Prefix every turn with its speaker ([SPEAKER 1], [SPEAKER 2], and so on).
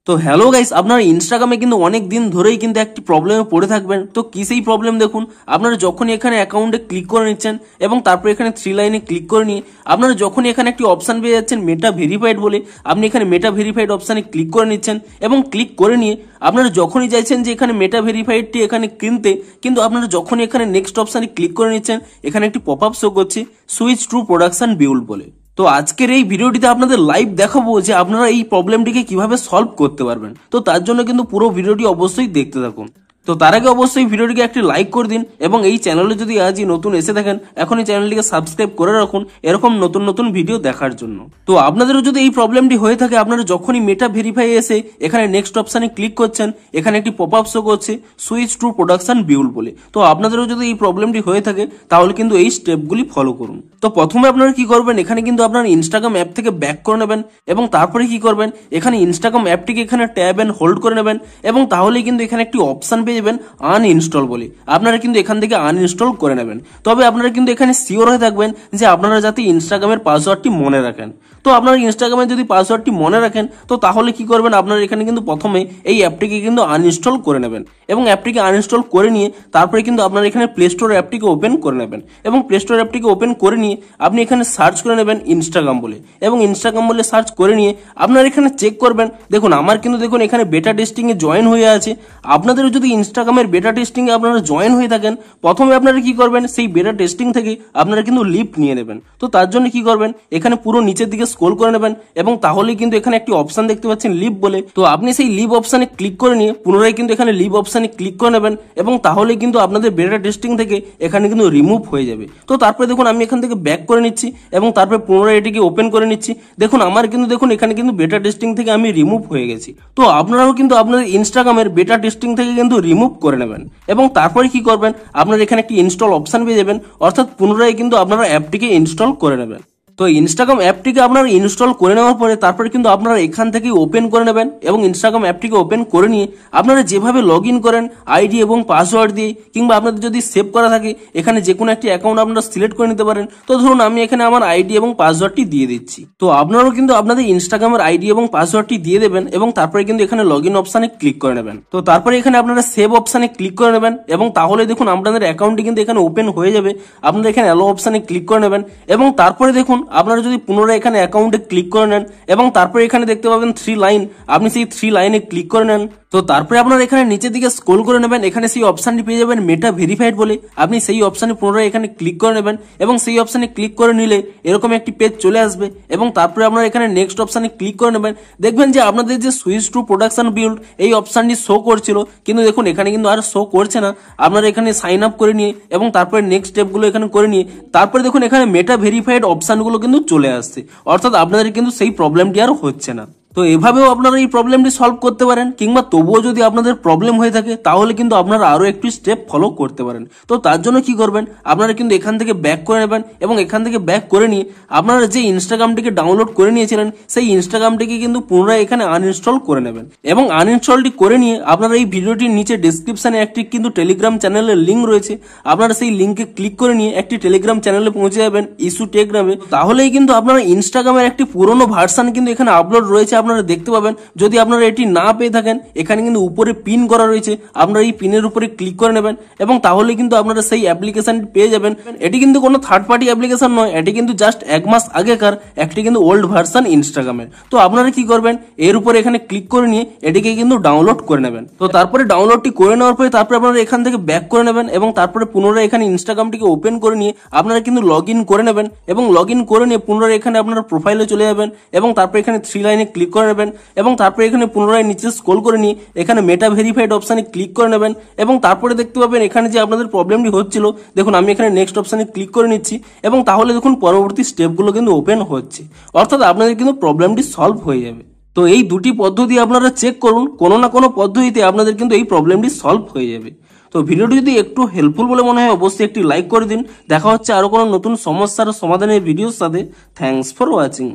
[SPEAKER 1] তো hello guys, আপনারা ইনস্টাগ্রামে কিন্তু অনেক দিন ধরেই কিন্তু একটি প্রবলেমে পড়ে থাকবেন। তো কি সেই প্রবলেম দেখুন, আপনারা যখনই এখানে অ্যাকাউন্টে ক্লিক করে নিচ্ছেন এবং তারপর এখানে 3 লাইনে ক্লিক করে নিয়ে আপনারা যখনই এখানে একটি অপশন পেয়ে যাচ্ছেন মেটা ভেরিফাইড বলে, আপনি এখানে মেটা ভেরিফাইড অপশনে ক্লিক করে নিচ্ছেন এবং ক্লিক করে নিয়ে আপনারা যখনই চাইছেন যে এখানে মেটা ভেরিফাইডটি এখানে কিনতে, কিন্তু আপনারা যখনই এখানে নেক্সট অপশনে ক্লিক করে নিচ্ছেন এখানে একটি পপআপ শো করছে সুইচ টু প্রোডাকশন বিউল্ড বলে। তো আজকের এই ভিডিওটিতে আপনাদের লাইভ দেখাবো যে আপনারা এই প্রবলেমটিকে কিভাবে সলভ করতে পারবেন। তো তার জন্য কিন্তু পুরো ভিডিওটি অবশ্যই দেখতে থাকুন। তো তার আগে অবশ্যই ভিডিওটিকে একটি লাইক করে দিন এবং এই চ্যানেলে যদি আজই নতুন এসে থাকেন এখন এই চ্যানেলটিকে সাবস্ক্রাইব করে রাখুন এরকম নতুন নতুন ভিডিও দেখার জন্য। তো আপনাদেরও যদি এই প্রবলেমটি হয়ে থাকে, আপনারা যখনই মেটা ভেরিফাই এসে এখানে নেক্সট অপশনে ক্লিক করছেন এখানে একটি পপআপ শো করছে সুইচ টু প্রোডাকশন বিউল্ড বলে। তো আপনাদেরও যদি এই প্রবলেমটি হয়ে থাকে তাহলে কিন্তু এই স্টেপগুলি ফলো করুন। তো প্রথমে আপনারা কি করবেন, এখানে কিন্তু আপনার ইনস্টাগ্রাম অ্যাপ থেকে ব্যাক করে নেবেন এবং তারপরে কি করবেন, এখানে ইনস্টাগ্রাম অ্যাপটিকে এখানে ট্যাব এন্ড হোল্ড করে নেবেন এবং তাহলেই কিন্তু এখানে একটি অপশন পেয়ে যাবেন আনইনস্টল বলে। আপনারা কিন্তু এখান থেকে আনইনস্টল করে নেবেন। তবে আপনারা কিন্তু এখানে সিওর হয়ে থাকবেন যে আপনারা যাতে ইনস্টাগ্রামের পাসওয়ার্ডটি মনে রাখেন। তো আপনারা ইনস্টাগ্রামে যদি পাসওয়ার্ডটি মনে রাখেন তো তাহলে কি করবেন, আপনারা এখানে কিন্তু প্রথমে এই অ্যাপটিকে কিন্তু আনইনস্টল করে নেবেন এবং অ্যাপটিকে আনইনস্টল করে নিয়ে তারপরে কিন্তু আপনারা এখানে প্লে স্টোর অ্যাপটিকে ওপেন করে নেবেন এবং প্লে স্টোর অ্যাপটিকে ওপেন করে নিয়ে আপনি এখানে সার্চ করে নেবেন ইনস্টাগ্রাম বলে এবং ইনস্টাগ্রাম বলে সার্চ করে নিয়ে আপনারা এখানে চেক করবেন। দেখুন আমার কিন্তু দেখুন এখানে বেটা টেস্টিং এ জয়েন হয়ে আছে। আপনাদেরও যদি ইনস্টাগ্রামের বেটা টেস্টিং এ আপনারা জয়েন হয়ে থাকেন, প্রথমে আপনারা কি করবেন, সেই বেটা টেস্টিং থেকে আপনারা কিন্তু লিভ নিয়ে নেবেন। তো তার জন্য কি করবেন, এখানে পুরো নিচের দিকে স্ক্রল করে নেবেন এবং তাহলেই কিন্তু এখানে একটি অপশন দেখতে পাচ্ছেন লিভ বলে। তো আপনি সেই লিভ অপশনে ক্লিক করে নিয়ে পুনরায় কিন্তু এখানে লিভ অপশনে ক্লিক করে নেবেন এবং তাহলেই কিন্তু আপনাদের বেটা টেস্টিং থেকে এখানে কিন্তু রিমুভ হয়ে যাবে। তো তারপরে দেখুন আমি এখান থেকে ব্যাক করে নিচ্ছি এবং তারপরে পুনরায় এটিকে ওপেন করে নিচ্ছি। দেখুন আমার কিন্তু দেখুন এখানে কিন্তু বেটা টেস্টিং থেকে আমি রিমুভ হয়ে গেছি। তো আপনারাও কিন্তু আপনাদের ইনস্টাগ্রামের বেটা টেস্টিং থেকে কিন্তু রিমুভ করে নেবেন এবং তারপরে কি করবেন, আপনারা এখানে একটি ইনস্টল অপশন পেয়ে যাবেন, অর্থাৎ পুনরায় কিন্তু আপনারা অ্যাপটিকে ইনস্টল করে নেবেন। তো ইনস্টাগ্রাম অ্যাপটিকে আপনারা ইনস্টল করে নেওয়ার পরে তারপরে কিন্তু আপনারা এখান থেকে ওপেন করে নেবেন এবং ইনস্টাগ্রাম অ্যাপটিকে ওপেন করে নিয়ে আপনারা যেভাবে লগ ইন করেন আইডি এবং পাসওয়ার্ড দিয়ে, কিংবা আপনাদের যদি সেভ করা থাকে এখানে যে কোনো একটি অ্যাকাউন্ট আপনারা সিলেক্ট করে নিতে পারেন। তো ধরুন আমি এখানে আমার আইডি এবং পাসওয়ার্ডটি দিয়ে দিচ্ছি। তো আপনারাও কিন্তু আপনাদের ইনস্টাগ্রামের আইডি এবং পাসওয়ার্ডটি দিয়ে দেবেন এবং তারপরে কিন্তু এখানে লগ ইন অপশানে ক্লিক করে নেবেন। তো তারপরে এখানে আপনারা সেভ অপশানে ক্লিক করে নেবেন এবং তাহলে দেখুন আপনাদের অ্যাকাউন্টটি কিন্তু এখানে ওপেন হয়ে যাবে। আপনারা এখানে অ্যালো অপশানে ক্লিক করে নেবেন এবং তারপরে দেখুন আপনারা যদি পুনরায় এখানে অ্যাকাউন্টে ক্লিক করে নেন এবং তারপরে এখানে দেখতে পাবেন 3 লাইন, আপনি সেই 3 লাইনে ক্লিক করে নেন। তো তারপরে আপনারা এখানে নিচের দিকে স্ক্রল করে নেবেন, এখানে সেই অপশনটি পেয়ে যাবেন মেটা ভেরিফাইড বলে। আপনি সেই অপশনে পুনরায় এখানে ক্লিক করে নেবেন এবং সেই অপশনে ক্লিক করে নিলে এরকম একটি পেজ চলে আসবে এবং তারপরে আপনারা এখানে নেক্সট অপশনে ক্লিক করে নেবেন। দেখবেন যে আপনাদের যে সুইচ টু প্রোডাকশন বিল্ড এই অপশনটি শো করছিল, কিন্তু দেখুন এখানে কিন্তু আর শো করছে না। আপনারা এখানে সাইন আপ করে নিয়ে এবং তারপরে নেক্সট স্টেপগুলো এখানে করে নিয়ে তারপরে দেখুন এখানে মেটা ভেরিফাইড অপশনগুলো কিন্তু চলে আসছে, অর্থাৎ আপনাদের কিন্তু সেই প্রবলেমটি আর হচ্ছে না। তো এভাবেও আপনারা এই প্রবলেমটি সলভ করতে পারেন, কিংবা তবুও যদি আপনাদের প্রবলেম হয়ে থাকে তাহলে কিন্তু আপনারা আরো একটি স্টেপ ফলো করতে পারেন। তো তার জন্য কি করবেন, আপনারা কিন্তু এখান থেকে ব্যাক করে নেবেন এবং এখান থেকে ব্যাক করে নিয়ে আপনারা যে ইনস্টাগ্রামটিকে ডাউনলোড করে নিয়েছিলেন সেই ইনস্টাগ্রামটিকে কিন্তু পুনরায় এখানে আনইনস্টল করে নেবেন এবং আনইনস্টলটি করে নিয়ে আপনারা এই ভিডিওটির নিচে ডেসক্রিপশনে একটি কিন্তু টেলিগ্রাম চ্যানেলের লিঙ্ক রয়েছে, আপনারা সেই লিঙ্কে ক্লিক করে নিয়ে একটি টেলিগ্রাম চ্যানেলে পৌঁছে যাবেন ইস্যু টেক নামে। তাহলেই কিন্তু আপনারা ইনস্টাগ্রামের একটি পুরনো ভার্সন কিন্তু এখানে আপলোড রয়েছে, আপনারা দেখতে পাবেন। যদি আপনারা এটি না পেয়ে থাকেন এখানে কিন্তু উপরে পিন করা রয়েছে, আপনারা এই পিনের উপরে ক্লিক করে নেবেন এবং তাহলে কিন্তু আপনারা সেই অ্যাপ্লিকেশনটি পেয়ে যাবেন। এটি কিন্তু কোনো থার্ড পার্টি অ্যাপ্লিকেশন নয়, এটি কিন্তু জাস্ট 1 মাস আগেকার একটি কিন্তু ওল্ড ভার্সন ইনস্টাগ্রামের। তো আপনারা কি করবেন, এর উপরে এখানে ক্লিক করে নিয়ে এটিকে কিন্তু ডাউনলোড করে নেবেন। তো তারপরে ডাউনলোডটি করে নেওয়ার পরে তারপরে আপনারা এখান থেকে ব্যাক করে নেবেন এবং তারপরে পুনরায় এখানে ইনস্টাগ্রামটিকে ওপেন করে নিয়ে আপনারা কিন্তু লগ ইন করে নেবেন এবং লগ ইন করে নিয়ে পুনরায় এখানে আপনারা প্রোফাইলে চলে যাবেন এবং তারপরে এখানে 3 লাইনে ক্লিক করে নেবেন এবং তারপরে এখানে পুনরায় নিচে স্ক্রল করে নিয়ে এখানে মেটা ভেরিফাইড অপশনে ক্লিক করে নেবেন এবং তারপরে দেখতে পাবেন এখানে যে আপনাদের প্রবলেমটি হচ্ছিল, দেখুন আমি এখানে নেক্সট অপশনে ক্লিক করে নিচ্ছি এবং তাহলে দেখুন পরবর্তী স্টেপগুলো কিন্তু ওপেন হচ্ছে, অর্থাৎ আপনাদের কিন্তু প্রবলেমটি সলভ হয়ে যাবে। তো এই দুটি পদ্ধতি আপনারা চেক করুন, কোনো না কোনো পদ্ধতিতে আপনাদের কিন্তু এই প্রবলেমটি সলভ হয়ে যাবে। তো ভিডিওটি যদি একটু হেল্পফুল বলে মনে হয় অবশ্যই একটি লাইক করে দিন। দেখা হচ্ছে আরো কোনো নতুন সমস্যার সমাধানের ভিডিওর সাথে। Thanks for watching.